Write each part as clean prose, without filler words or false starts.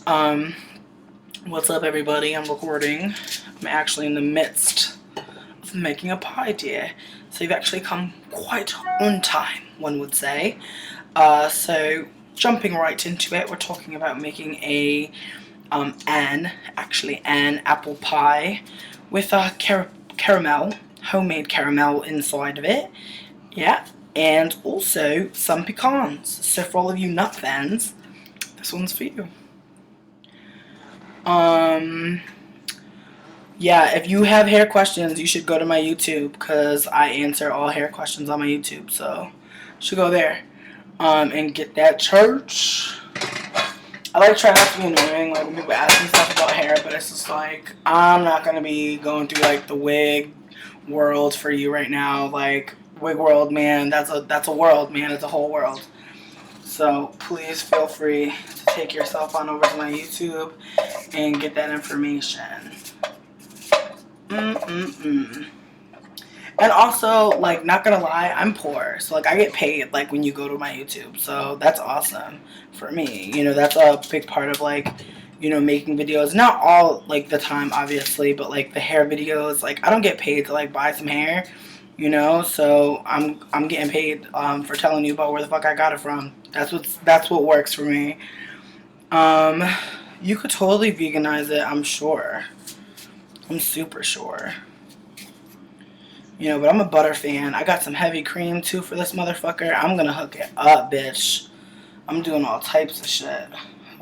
Um, what's up, everybody? I'm recording. I'm actually in the midst of making a pie today, so you've actually come quite on time, one would say. So jumping right into it, we're talking about making an apple pie with caramel, homemade caramel inside of it. Yeah, and also some pecans. So for all of you nut fans, this one's for you. Yeah, if you have hair questions, you should go to my YouTube because I answer all hair questions on my YouTube. So, you should go there, and get that church. I like trying not to be annoying, like when people ask me stuff about hair, but it's just like I'm not gonna be going through like the wig world for you right now. Like wig world, man, that's a world, man. It's a whole world. So please feel free to take yourself on over to my YouTube and get that information. And also, like, not gonna lie, I'm poor. So, like, I get paid, like, when you go to my YouTube. So, that's awesome for me. You know, that's a big part of, like, you know, making videos. Not all, like, the time, obviously, but, like, the hair videos. Like, I don't get paid to, like, buy some hair, you know? So, I'm getting paid for telling you about where the fuck I got it from. That's what works for me. You could totally veganize it, I'm sure. I'm super sure. You know, but I'm a butter fan. I got some heavy cream, too, for this motherfucker. I'm gonna hook it up, bitch. I'm doing all types of shit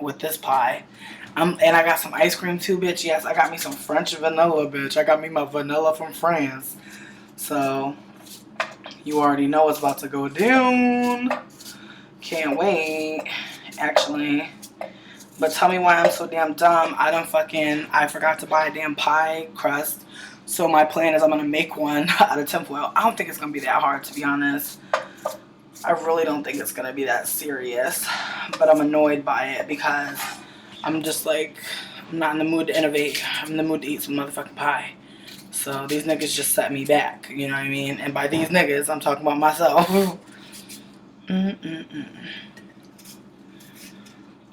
with this pie. And I got some ice cream, too, bitch. Yes, I got me some French vanilla, bitch. I got me my vanilla from France. So, you already know what's about to go down. Can't wait, actually. But tell me why I'm so damn dumb. I forgot to buy a damn pie crust. So my plan is I'm going to make one out of tinfoil. I don't think it's going to be that hard, to be honest. I really don't think it's going to be that serious. But I'm annoyed by it because I'm just like, I'm not in the mood to innovate. I'm in the mood to eat some motherfucking pie. So these niggas just set me back, you know what I mean? And by these niggas, I'm talking about myself.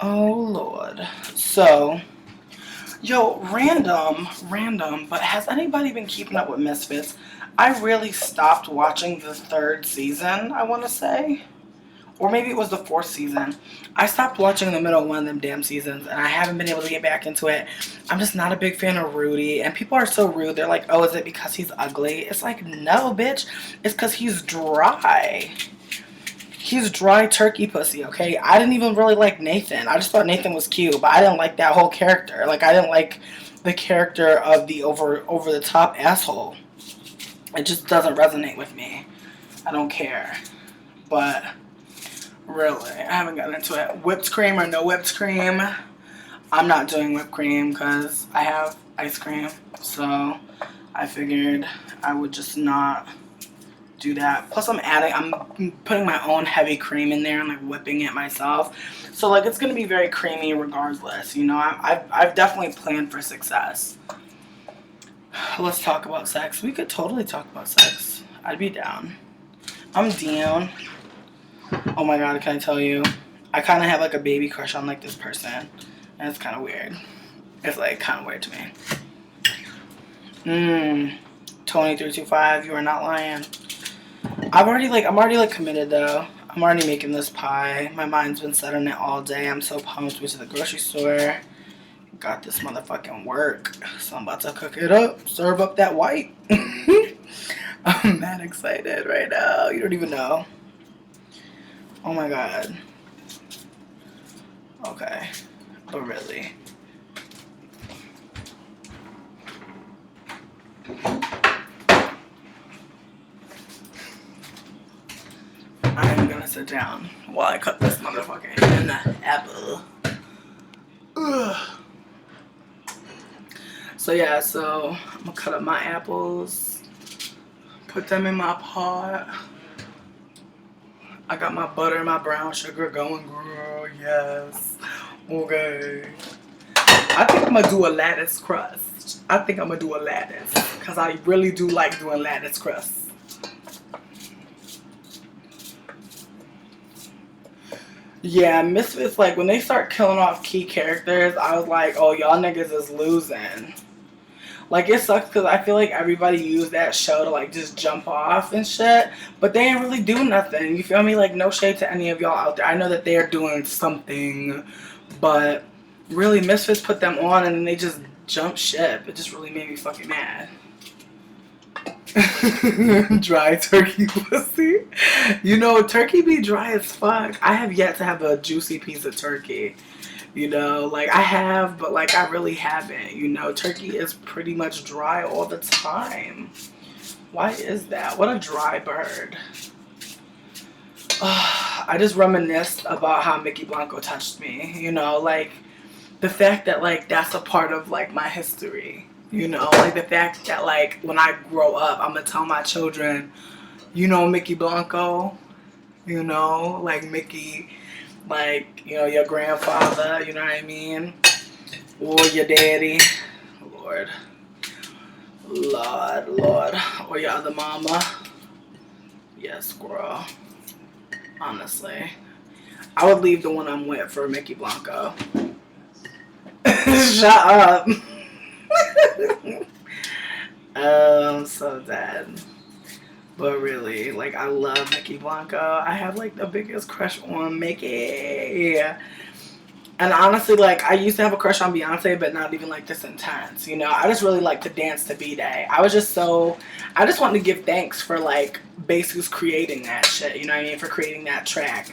Oh, Lord. So, yo, random, but has anybody been keeping up with Misfits? I really stopped watching the 3rd season, I want to say. Or maybe it was the 4th season. I stopped watching the middle of one of them damn seasons, and I haven't been able to get back into it. I'm just not a big fan of Rudy, and people are so rude. They're like, oh, is it because he's ugly? It's like, no, bitch. It's because he's dry. He's dry turkey pussy, okay? I didn't even really like Nathan. I just thought Nathan was cute, but I didn't like that whole character. Like, I didn't like the character of the over-the-top asshole. It just doesn't resonate with me. I don't care. But, really, I haven't gotten into it. Whipped cream or no whipped cream? I'm not doing whipped cream because I have ice cream. So, I figured I would just not do that. Plus I'm putting my own heavy cream in there and like whipping it myself. So like it's gonna be very creamy regardless. You know, I've definitely planned for success. Let's talk about sex. We could totally talk about sex. I'd be down. I'm down. Oh my god, can I tell you? I kind of have like a baby crush on like this person. And it's kind of weird. It's like kind of weird to me. 2325, you are not lying. I'm already committed though. I'm already making this pie. My mind's been set on it all day. I'm so pumped. Went to the grocery store. Got this motherfucking work. So I'm about to cook it up. Serve up that white. I'm mad excited right now. You don't even know. Oh my god. Okay. But really. I'm gonna sit down while I cut this motherfucking apple. Ugh. So yeah, so I'm gonna cut up my apples, put them in my pot. I got my butter and my brown sugar going, girl, yes. Okay. I think I'm gonna do a lattice crust. Because I really do like doing lattice crusts. Yeah, Misfits, like, when they start killing off key characters, I was like, oh, y'all niggas is losing. Like, it sucks because I feel like everybody used that show to, like, just jump off and shit. But they ain't really do nothing. You feel me? Like, no shade to any of y'all out there. I know that they're doing something. But, really, Misfits put them on and then they just jumped ship. It just really made me fucking mad. Dry turkey pussy. You know, turkey be dry as fuck. I have yet to have a juicy piece of turkey. You know, like I have, but like I really haven't. You know, turkey is pretty much dry all the time. Why is that? What a dry bird. I just reminisced about how Mickey Blanco touched me. You know, like the fact that like that's a part of like my history. You know, like the fact that like when I grow up, I'm gonna tell my children, you know, Mickey Blanco. You know, like Mickey, like, you know, your grandfather, you know what I mean? Or your daddy. Lord. Lord, Lord. Or your other mama. Yes, girl. Honestly. I would leave the one I'm with for Mickey Blanco. Shut up. I'm so dead. But really, like, I love Mickey Blanco. I have, like, the biggest crush on Mickey. And honestly, like, I used to have a crush on Beyonce, but not even, like, this intense, you know? I just really like to dance to B-Day. I just wanted to give thanks for, like, Basic's creating that shit, you know what I mean? For creating that track.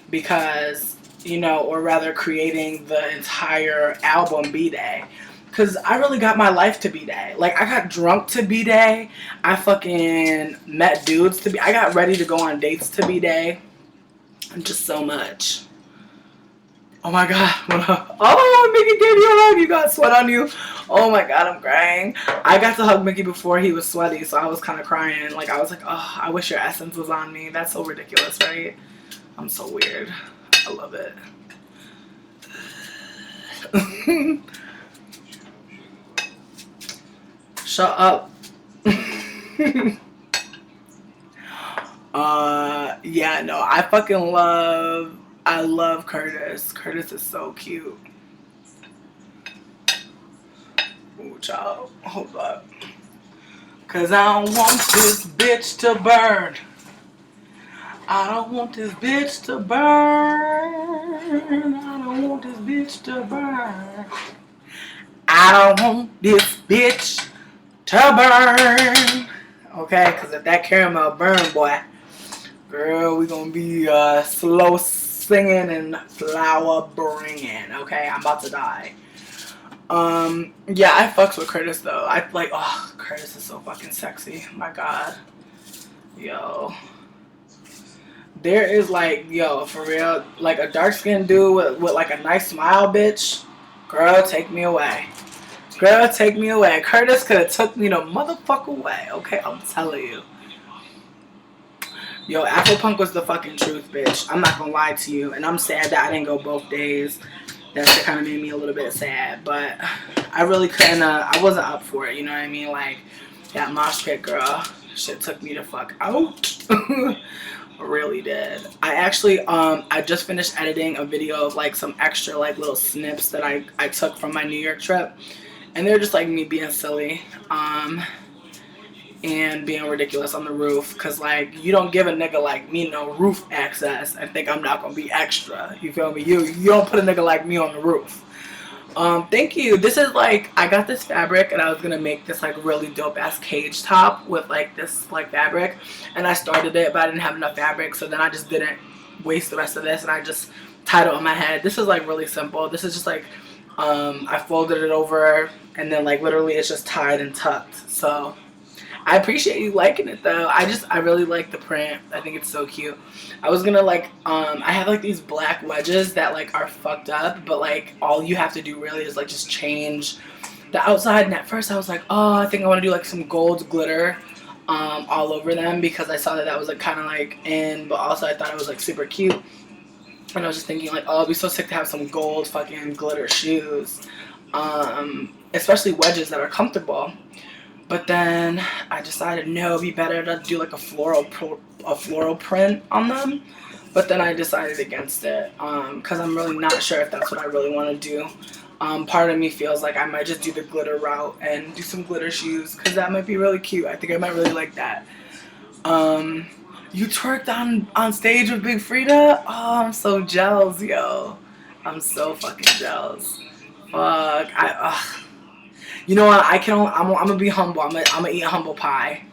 Because, you know, or rather creating the entire album B-Day. Because I really got my life to B-Day. Like, I got drunk to B-Day. I fucking met dudes to I got ready to go on dates to B-Day. And just so much. Oh my god. Oh, Mickey gave you a hug. You got sweat on you. Oh my god, I'm crying. I got to hug Mickey before he was sweaty, so I was kind of crying. Like, I was like, oh, I wish your essence was on me. That's so ridiculous, right? I'm so weird. I love it. Shut up. Yeah, no, I love Curtis. Curtis is so cute. Ooh, child, hold up. Cause I don't want this bitch to burn. I don't want this bitch to burn. I don't want this bitch to burn. I don't want this bitch to burn. Okay, because if that caramel burn, boy, girl, we gonna be slow singing and flower bringing. Okay, I'm about to die. Yeah, I fucks with Curtis though. I like, oh, Curtis is so fucking sexy. My god. Yo. There is like, yo, for real, like a dark skinned dude with like a nice smile, bitch. Girl, take me away. Girl, take me away. Curtis could have took me the motherfucker away. Okay, I'm telling you. Yo, Afropunk was the fucking truth, bitch. I'm not gonna lie to you. And I'm sad that I didn't go both days. That shit kind of made me a little bit sad. But I really couldn't, I wasn't up for it, you know what I mean? Like, that mosh pit, girl. Shit took me the fuck out. Really did. I actually, I just finished editing a video of like some extra like little snips that I took from my New York trip. And they're just like me being silly. And being ridiculous on the roof, cause like you don't give a nigga like me no roof access and think I'm not gonna be extra. You feel me? You don't put a nigga like me on the roof. Thank you. This is like, I got this fabric and I was gonna make this like really dope ass cage top with like this like fabric, and I started it but I didn't have enough fabric, so then I just didn't waste the rest of this and I just tied it on my head. This is like really simple. This is just like I folded it over and then like literally it's just tied and tucked. So I appreciate you liking it though. I really like the print. I think it's so cute. I was gonna like, I have like these black wedges that like are fucked up, but like all you have to do really is like just change the outside. And at first I was like, oh, I think I want to do like some gold glitter all over them, because I saw that was like kind of like in, but also I thought it was like super cute. And I was just thinking like, oh, it'd be so sick to have some gold fucking glitter shoes, especially wedges that are comfortable. But then I decided no, it'd be better to do like a floral print on them. But then I decided against it because I'm really not sure if that's what I really want to do. Part of me feels like I might just do the glitter route and do some glitter shoes because that might be really cute. I think I might really like that. Um, you twerked on stage with Big Frida? Oh, I'm so jealous, yo. I'm so fucking jealous. Fuck. You know what? I'm gonna be humble. I'm gonna eat humble pie.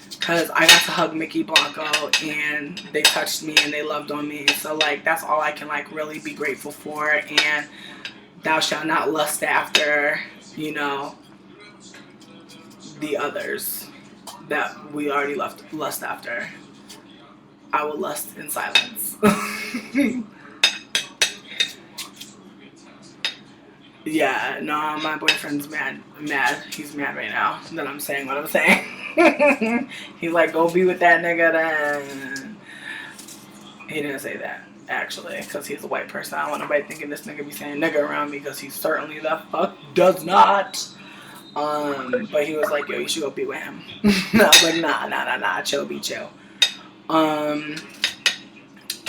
Because I got to hug Mickey Blanco and they touched me and they loved on me. So, like, that's all I can, like, really be grateful for. And thou shalt not lust after, you know, the others that we already lust after. I will lust in silence. Yeah, no, my boyfriend's mad. He's mad right now that I'm saying what I'm saying. He's like, go be with that nigga then. He didn't say that, actually, because he's a white person. I don't want nobody thinking this nigga be saying nigga around me, because he certainly the fuck does not. But he was like, yo, you should go be with him. I was like, nah, chill, be chill.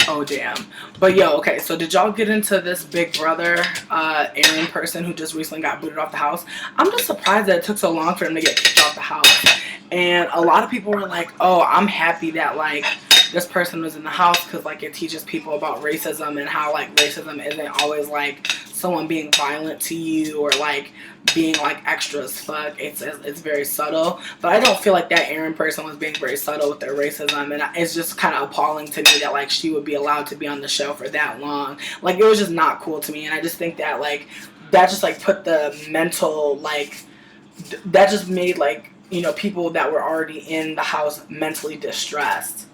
Oh, damn. But, yo, okay, so did y'all get into this Big Brother Aaron person who just recently got booted off the house? I'm just surprised that it took so long for him to get kicked off the house. And a lot of people were like, oh, I'm happy that, like, this person was in the house because, like, it teaches people about racism and how, like, racism isn't always, like, someone being violent to you or, like, being, like, extra as fuck. It's very subtle. But I don't feel like that Aaron person was being very subtle with their racism. And it's just kind of appalling to me that, like, she would be allowed to be on the show for that long. Like, it was just not cool to me. And I just think that, like, that just, like, put the mental, like, that just made, like, you know, people that were already in the house mentally distressed.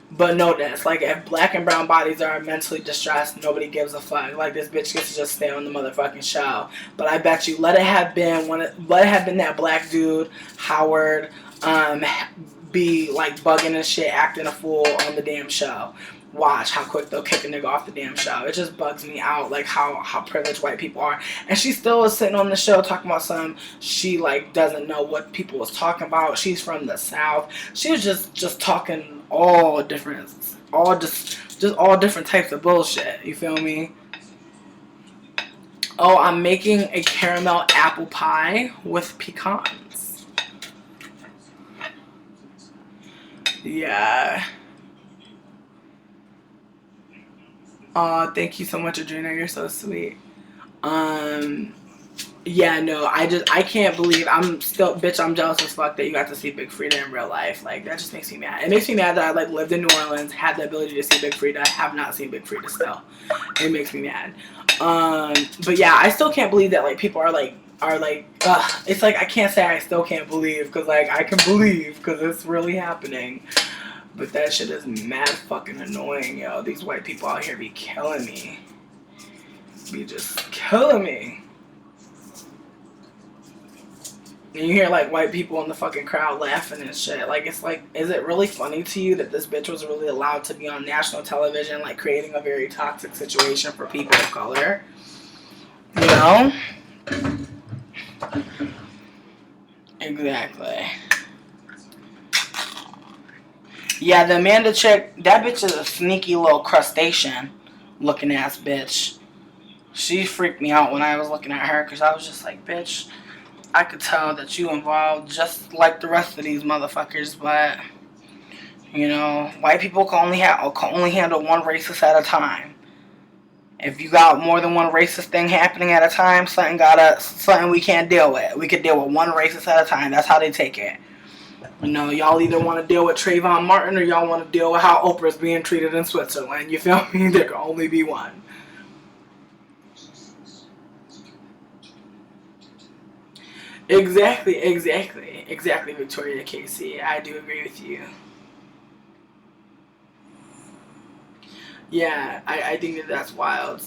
But notice, like, if black and brown bodies are mentally distressed, nobody gives a fuck. Like, this bitch gets to just stay on the motherfucking show. But I bet you, let it have been that black dude, Howard, be, like, bugging and shit, acting a fool on the damn show. Watch how quick they'll kick a nigga off the damn show. It just bugs me out, like, how privileged white people are. And she still was sitting on the show talking about she, like, doesn't know what people was talking about. She's from the South. She was just talking all different types of bullshit. You feel me? Oh, I'm making a caramel apple pie with pecans. Yeah. Thank you so much, Adrena. You're so sweet. Yeah, no, I can't believe I'm jealous as fuck that you got to see Big Frida in real life. Like, that just makes me mad. It makes me mad that I, like, lived in New Orleans, had the ability to see Big Frida, have not seen Big Frida still. It makes me mad. But yeah, I still can't believe that, like, people are like, it's like, I can't say I still can't believe, because, like, I can believe, because it's really happening. But that shit is mad fucking annoying, yo. These white people out here be killing me. Be just killing me. And you hear, like, white people in the fucking crowd laughing and shit. Like, it's like, is it really funny to you that this bitch was really allowed to be on national television, like, creating a very toxic situation for people of color? You know? Exactly. Yeah, the Amanda chick, that bitch is a sneaky little crustacean looking ass bitch. She freaked me out when I was looking at her, because I was just like, bitch, I could tell that you involved just like the rest of these motherfuckers, but, you know, white people can only handle one racist at a time. If you got more than one racist thing happening at a time, something we can't deal with. We could deal with one racist at a time. That's how they take it. You know, y'all either want to deal with Trayvon Martin or y'all want to deal with how Oprah's being treated in Switzerland. You feel me? There can only be one. Exactly, Victoria Casey. I do agree with you. Yeah, I think that's wild.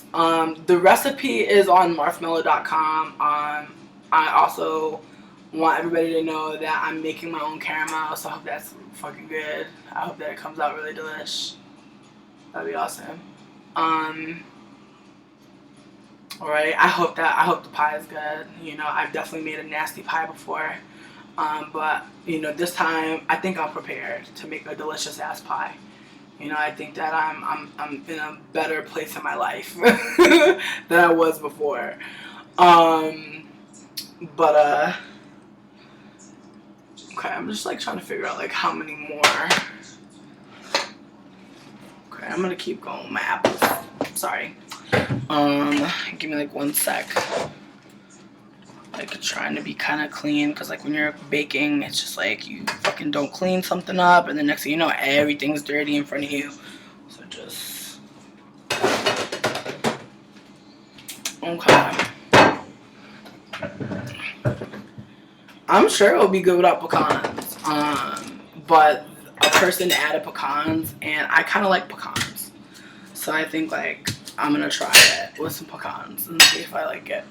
The recipe is on marshmallow.com. I also want everybody to know that I'm making my own caramel, so I hope that's fucking good. I hope that it comes out really delish. That'd be awesome. Alright, I hope the pie is good. You know, I've definitely made a nasty pie before. But, you know, this time I think I'm prepared to make a delicious ass pie. You know, I think that I'm in a better place in my life than I was before. But okay, I'm just like trying to figure out like how many more. Okay, I'm gonna keep going with my apples. Sorry. Give me like 1 sec. Like trying to be kind of clean, because like when you're baking, it's just like you fucking don't clean something up, and the next thing you know, everything's dirty in front of you. So just okay. I'm sure it'll be good without pecans. But a person added pecans, and I kind of like pecans, so I think like I'm gonna try it with some pecans and see if I like it.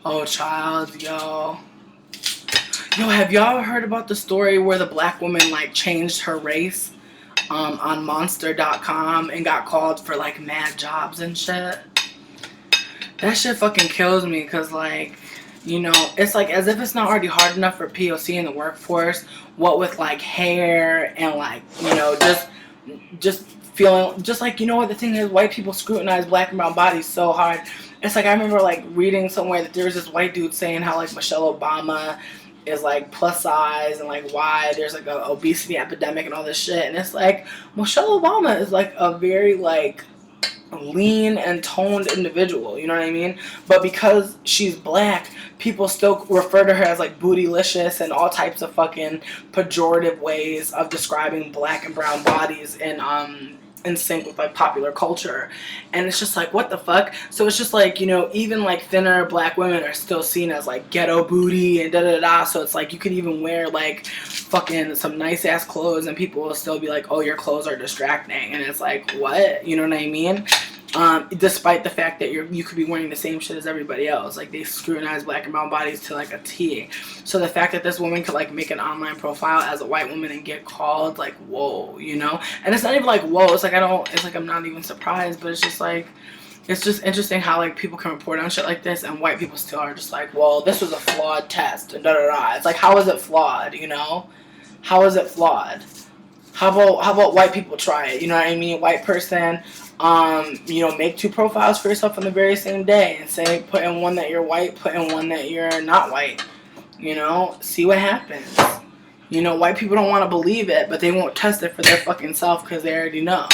Oh, child, yo, have y'all heard about the story where the black woman like changed her race on Monster.com and got called for like mad jobs and shit? That shit fucking kills me, because like, you know, it's like as if it's not already hard enough for POC in the workforce, what with like hair and like, you know, just feeling, just like, you know what the thing is, white people scrutinize black and brown bodies so hard. It's like I remember like reading somewhere that there was this white dude saying how like Michelle Obama is like plus size, and like why there's like a obesity epidemic and all this shit. And it's like Michelle Obama is like a very like lean and toned individual, you know what I mean? But because she's black, people still refer to her as like bootylicious and all types of fucking pejorative ways of describing black and brown bodies in sync with like popular culture. And it's just like, what the fuck? So it's just like, you know, even like thinner black women are still seen as like ghetto booty and da da da. So it's like you could even wear like fucking some nice ass clothes and people will still be like, oh, your clothes are distracting. And it's like, what? You know what I mean? Despite the fact that you could be wearing the same shit as everybody else. Like, they scrutinize black and brown bodies to like a T. So the fact that this woman could like make an online profile as a white woman and get called, like, whoa, you know? And it's not even like, whoa, it's like I'm not even surprised, but it's just like, it's just interesting how like people can report on shit like this and white people still are just like, well, this was a flawed test and da da da. It's like, how is it flawed, you know? How is it flawed? How about white people try it? You know what I mean? White person, you know, make 2 profiles for yourself on the very same day and say, put in one that you're white, put in one that you're not white. You know, see what happens. You know, white people don't want to believe it, but they won't test it for their fucking self because they already know.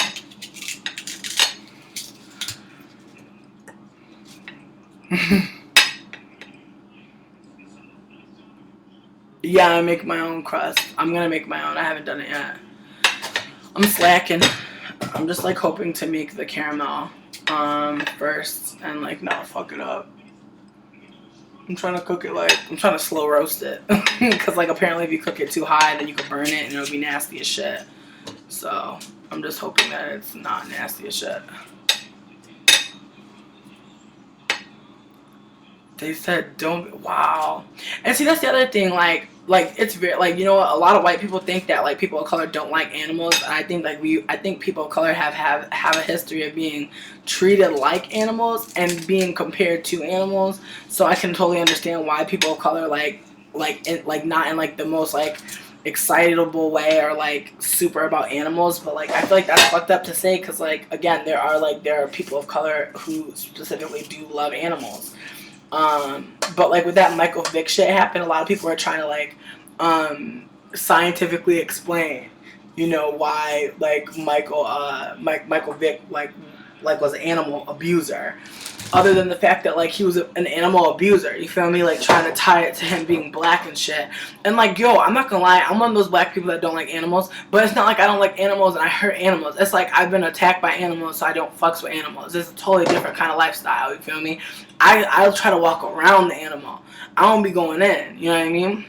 Yeah, I make my own crust. I'm gonna make my own. I haven't done it yet. I'm slacking. I'm just like hoping to make the caramel first and like not fuck it up. I'm trying to cook it like, I'm trying to slow roast it. Because like apparently if you cook it too high then you can burn it and it'll be nasty as shit. So I'm just hoping that it's not nasty as shit. They said don't, wow. And see, that's the other thing, like it's very, like, you know what, a lot of white people think that like people of color don't like animals, and I think like I think people of color have a history of being treated like animals and being compared to animals. So I can totally understand why people of color like not in like the most like excitable way or like super about animals, but like I feel like that's fucked up to say, because like again there are people of color who specifically do love animals. But like with that Michael Vick shit happened, a lot of people are trying to like scientifically explain, you know, why like Michael Vick like was an animal abuser, other than the fact that like he was an animal abuser, you feel me, like trying to tie it to him being black and shit. And like, yo, I'm not gonna lie, I'm one of those black people that don't like animals, but it's not like I don't like animals and I hurt animals. It's like I've been attacked by animals, so I don't fucks with animals. It's a totally different kind of lifestyle, you feel me? I'll try to walk around the animal. I won't be going in, you know what I mean?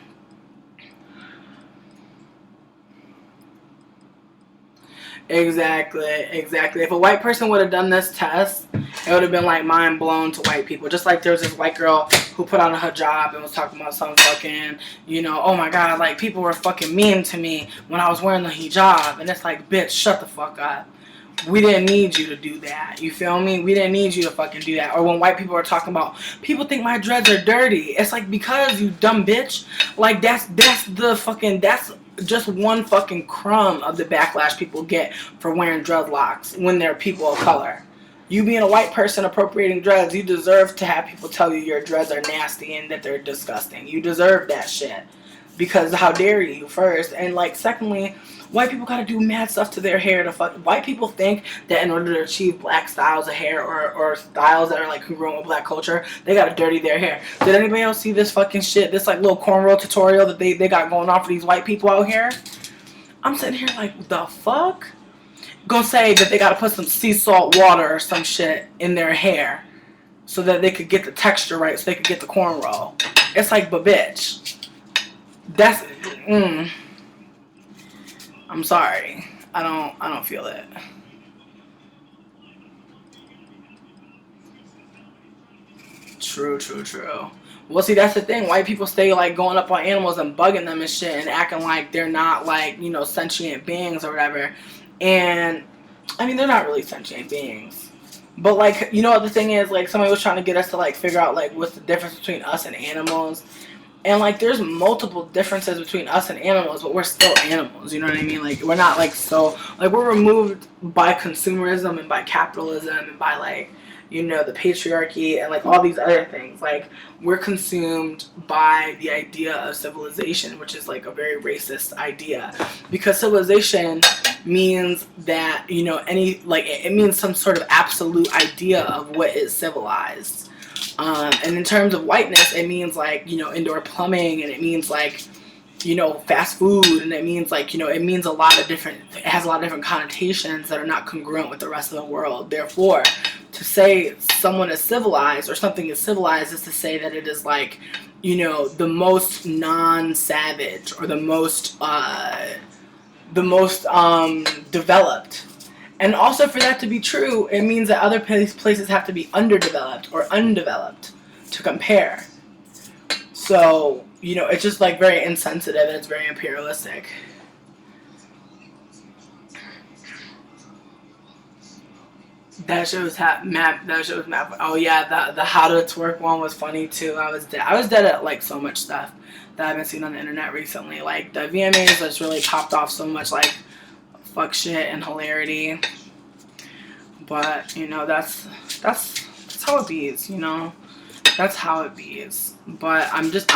Exactly. If a white person would have done this test, it would have been like mind blown to white people. Just like there was this white girl who put on a hijab and was talking about some fucking, you know, oh my god, like people were fucking mean to me when I was wearing the hijab. And it's like, bitch, shut the fuck up. We didn't need you to do that. You feel me? We didn't need you to fucking do that. Or when white people are talking about, people think my dreads are dirty. It's like, because you dumb bitch. Like, that's just one fucking crumb of the backlash people get for wearing dreadlocks when they're people of color. You being a white person appropriating dreads, you deserve to have people tell you your dreads are nasty and that they're disgusting. You deserve that shit. Because how dare you, first. And like, secondly, white people gotta do mad stuff to their hair to fuck. White people think that in order to achieve black styles of hair or styles that are like congruent with black culture, they gotta dirty their hair. Did anybody else see this fucking shit? This like little cornrow tutorial that they got going on for these white people out here? I'm sitting here like, what the fuck? Gonna say that they gotta put some sea salt water or some shit in their hair so that they could get the texture right, so they could get the cornrow. It's like, but bitch, that's I'm sorry. I don't feel it. True. Well, see, that's the thing. White people stay like going up on animals and bugging them and shit and acting like they're not like, you know, sentient beings or whatever. And I mean, they're not really sentient beings. But like, you know what the thing is? Like, somebody was trying to get us to like figure out like what's the difference between us and animals. And, like, there's multiple differences between us and animals, but we're still animals, you know what I mean? Like, we're not, like, so, like, we're removed by consumerism and by capitalism and by, like, you know, the patriarchy and, like, all these other things. Like, we're consumed by the idea of civilization, which is, like, a very racist idea. Because civilization means that, you know, it means some sort of absolute idea of what is civilized. And in terms of whiteness, it means like, you know, indoor plumbing, and it means like, you know, fast food, and it means like, you know, it means it has a lot of different connotations that are not congruent with the rest of the world. Therefore, to say someone is civilized or something is civilized is to say that it is like, you know, the most non-savage or the most developed. And also, for that to be true, it means that other places have to be underdeveloped or undeveloped to compare. So, you know, it's just like very insensitive and it's very imperialistic. That shit was mad. Oh yeah, the how to twerk one was funny too. I was dead at like so much stuff that I've been seeing on the internet recently. Like the VMAs just really popped off so much like fuck shit and hilarity. But you know, that's how it bees, you know. That's how it bees. But I'm just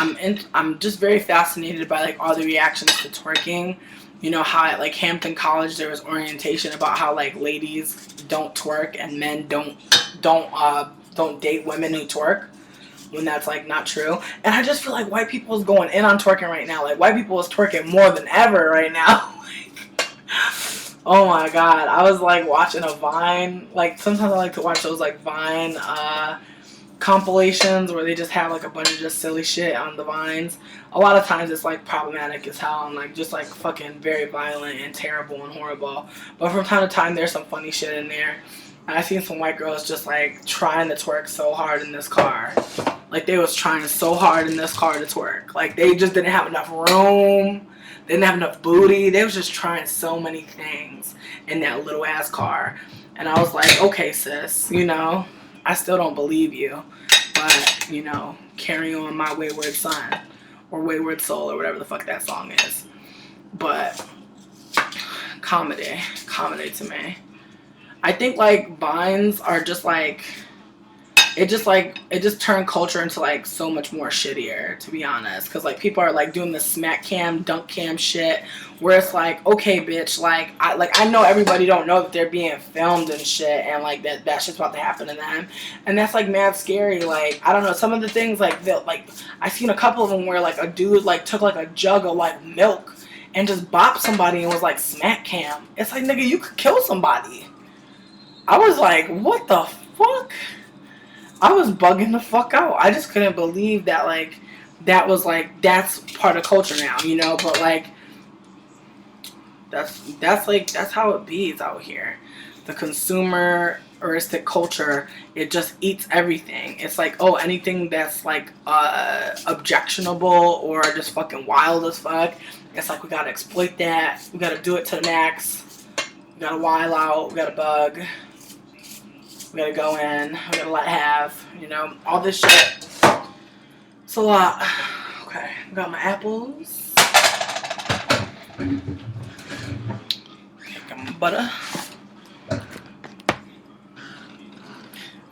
very fascinated by like all the reactions to twerking. You know how at like Hampton College there was orientation about how like ladies don't twerk and men don't date women who twerk, when that's like not true. And I just feel like white people is going in on twerking right now. Like white people is twerking more than ever right now. Oh my god, I was like watching a Vine. Like sometimes I like to watch those like Vine compilations where they just have like a bunch of just silly shit on the Vines. A lot of times it's like problematic as hell and like just like fucking very violent and terrible and horrible. But from time to time there's some funny shit in there. And I seen some white girls just like trying to twerk so hard in this car. Like they was trying so hard in this car to twerk. Like they just didn't have enough room. They didn't have enough booty. They was just trying so many things in that little ass car. And I was like, okay sis, you know, I still don't believe you. But, you know, carry on my wayward son. Or wayward soul or whatever the fuck that song is. But comedy to me. I think like Vines are just like it just turned culture into like so much more shittier, to be honest, because like people are like doing the smack cam, dunk cam shit where it's like, okay bitch, like I know everybody don't know that they're being filmed and shit, and like that shit's about to happen to them, and that's like mad scary. Like I don't know, some of the things like I seen a couple of them where like a dude like took like a jug of like milk and just bopped somebody and was like smack cam. It's like, nigga, you could kill somebody. I was like, what the fuck? I was bugging the fuck out. I just couldn't believe that, like, that was, like, that's part of culture now, you know? But, like, that's how it be out here. The consumeristic culture, it just eats everything. It's like, oh, anything that's, like, objectionable or just fucking wild as fuck, it's like, we gotta exploit that. We gotta do it to the max. We gotta while out. We gotta bug. We gotta go in. We gotta let have. You know, all this shit. It's a lot. Okay, got my apples. Got my butter.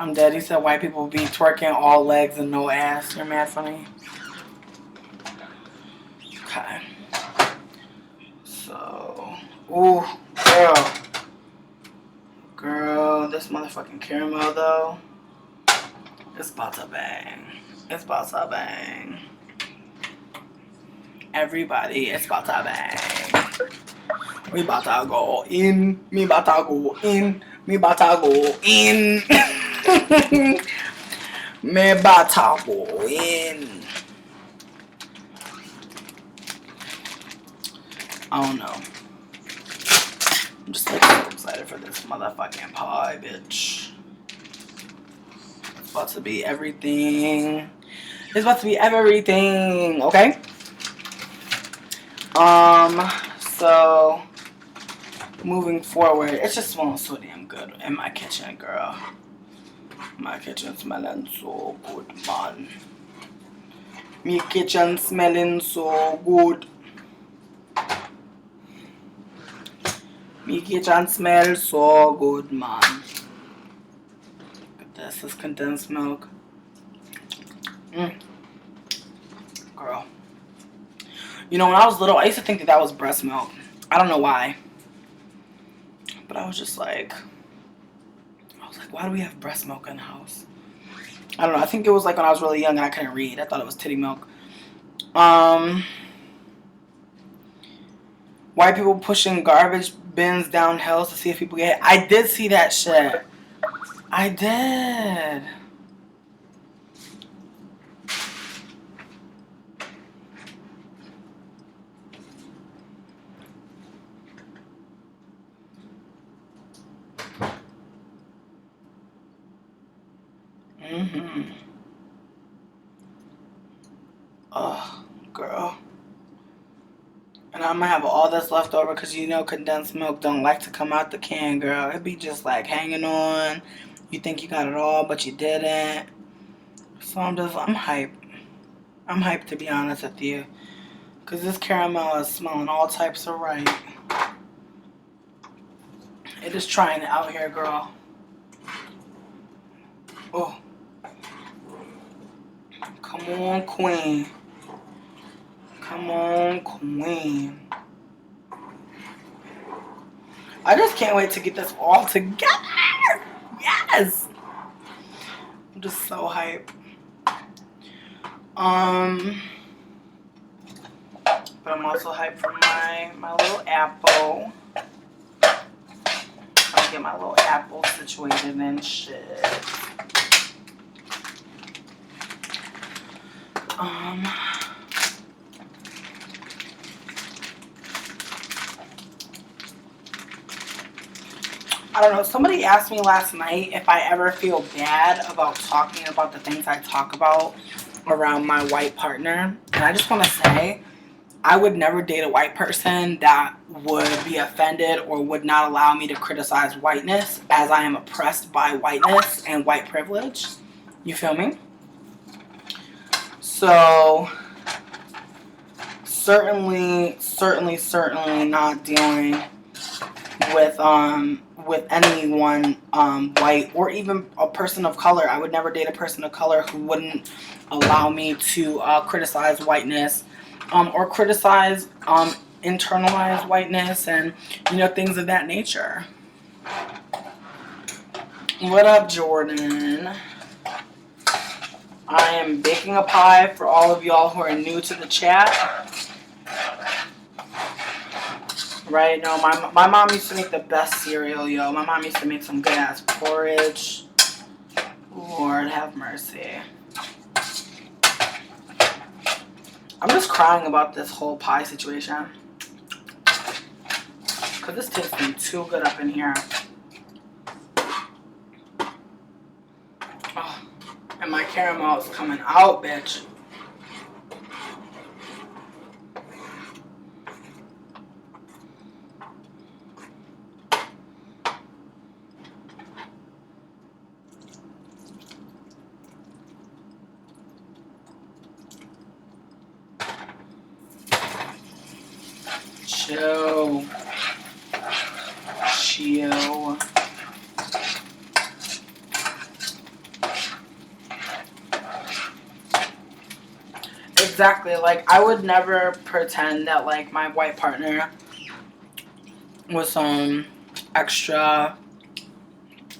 I'm dead. He said white people be twerking all legs and no ass. You're mad funny. Okay. So, ooh, girl. Girl, this motherfucking caramel though. It's about to bang. It's about to bang. Everybody, it's about to bang. We about to go in. Me about to go in. Me about to go in. Me about to go in. I don't know. I'm just like so excited for this motherfucking pie, bitch. It's about to be everything. It's about to be everything, okay? So moving forward, it's just smelling so damn good in my kitchen, girl. My kitchen smelling so good, man. My kitchen smelling so good. My kitchen smells so good, man. Look at this. This is condensed milk. Girl. You know, when I was little, I used to think that that was breast milk. I don't know why. But I was just like, why do we have breast milk in the house? I don't know. I think it was like when I was really young and I couldn't read. I thought it was titty milk. White people pushing garbage bins down hills to see if people get hit. I did see that shit. I did. Oh, girl. And I'm gonna have all this left over because you know condensed milk don't like to come out the can, girl. It be just like hanging on. You think you got it all, but you didn't. So I'm hyped. I'm hyped to be honest with you. Because this caramel is smelling all types of right. It is trying it out here, girl. Oh. Come on, queen. Come on, queen. I just can't wait to get this all together. Yes. I'm just so hyped. But I'm also hyped for my little apple. I'll get my little apple situated and shit. I don't know. Somebody asked me last night if I ever feel bad about talking about the things I talk about around my white partner. And I just want to say, I would never date a white person that would be offended or would not allow me to criticize whiteness, as I am oppressed by whiteness and white privilege. You feel me? So, certainly not dealing with anyone white or even a person of color. I would never date a person of color who wouldn't allow me to criticize whiteness or criticize internalized whiteness and, you know, things of that nature. What up, Jordan? I am baking a pie for all of y'all who are new to the chat. Right? No, my mom used to make the best cereal, yo. My mom used to make some good ass porridge. Lord have mercy. I'm just crying about this whole pie situation. Because this tastes me too good up in here. Oh, and my caramel is coming out, bitch. Chill. Chill. Exactly. Like, I would never pretend that, like, my white partner was some extra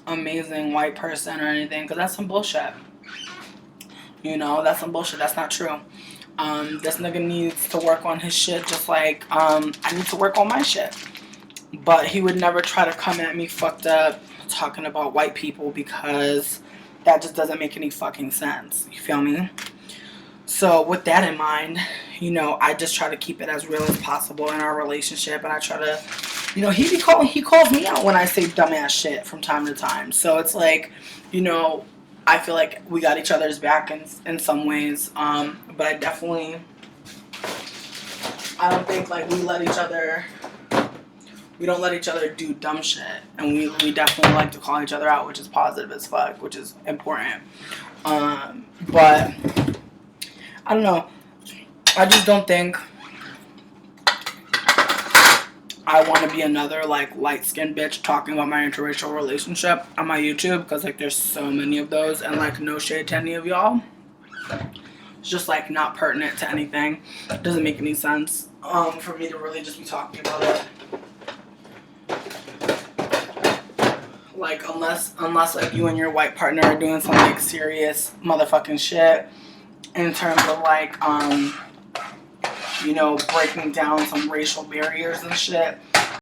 amazing white person or anything, because that's some bullshit. You know, that's some bullshit. That's not true. This nigga needs to work on his shit just like I need to work on my shit. But he would never try to come at me fucked up talking about white people, because that just doesn't make any fucking sense. You feel me? So with that in mind, you know, I just try to keep it as real as possible in our relationship, and I try to, you know, he calls me out when I say dumbass shit from time to time. So it's like, you know, I feel like we got each other's back in some ways. But I don't think like we don't let each other do dumb shit, and we definitely like to call each other out, which is positive as fuck, which is important. But I don't know. I just don't think I want to be another like light-skinned bitch talking about my interracial relationship on my YouTube, because like there's so many of those, and like no shade to any of y'all. It's just like not pertinent to anything. It doesn't make any sense for me to really just be talking about it. Like unless like you and your white partner are doing some like serious motherfucking shit in terms of like you know, breaking down some racial barriers and shit,